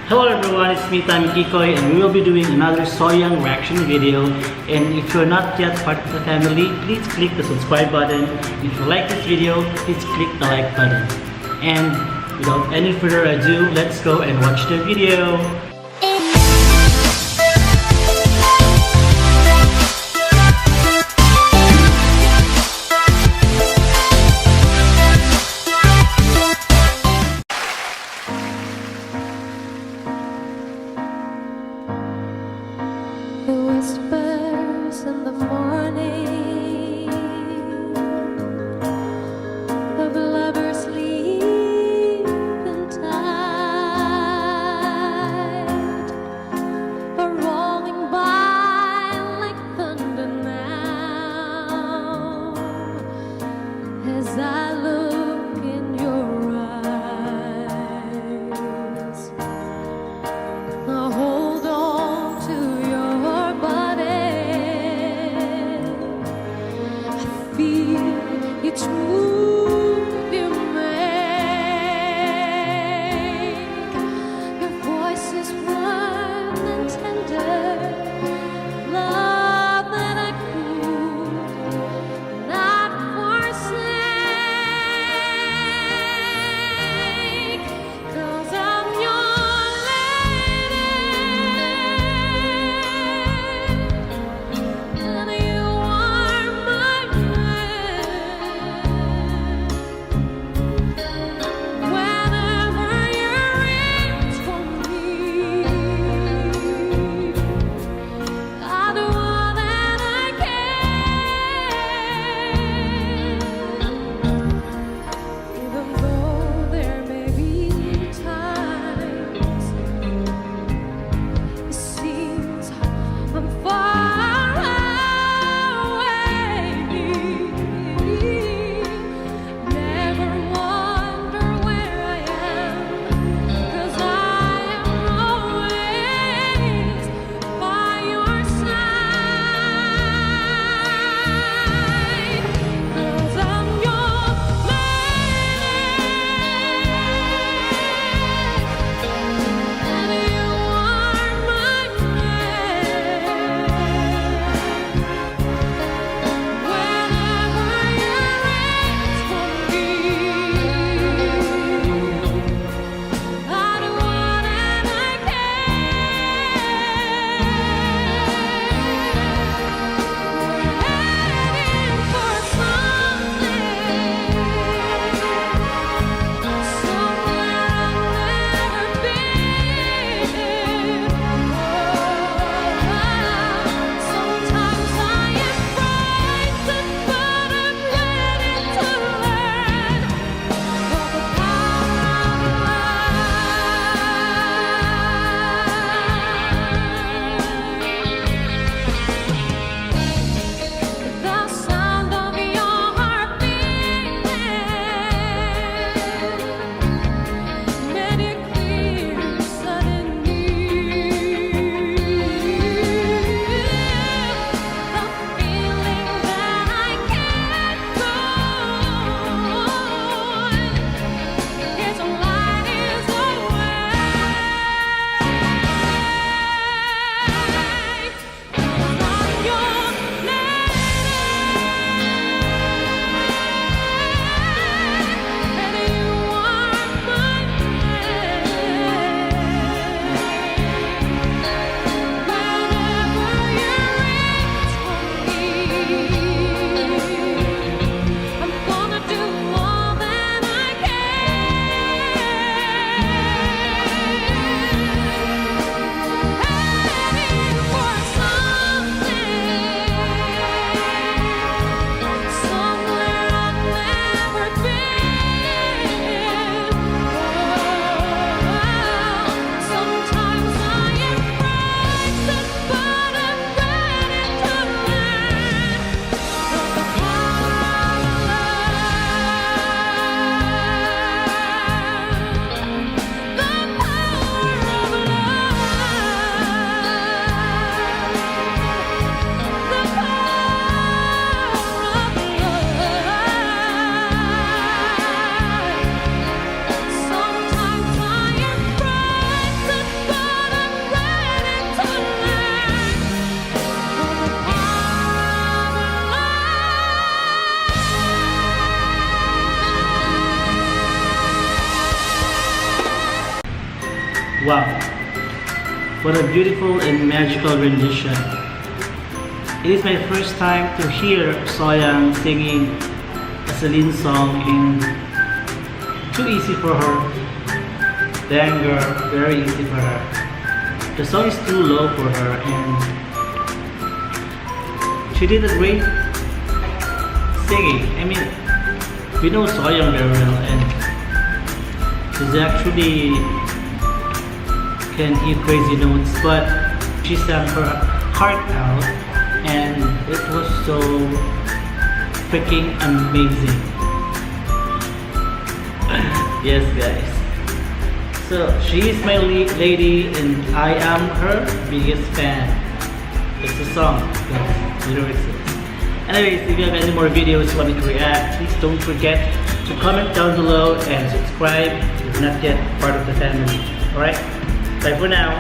Hello everyone, it's me Tami Kikoy and we will be doing another Soyoung reaction video. And if you're not yet part of the family, please click the subscribe button. If you like this video, please click the like button. And without any further ado, let's go and watch the video. The whispers in the morning of lovers sleep in time. Wow, what a beautiful and magical rendition. It is my first time to hear Soyoung singing a Celine song in Too Easy for Her. Dang girl, very easy for her. The song is too low for her and she did a great singing. I mean, we know Soyoung very well and she's actually can hit crazy notes, but she sang her heart out and it was so freaking amazing. Yes guys, so she is my lady and I am her biggest fan. It's a song, that's the lyrics. Anyways, if you have any more videos you want me to react, please don't forget to comment down below and subscribe if you're not yet part of the family. Alright, bye for now.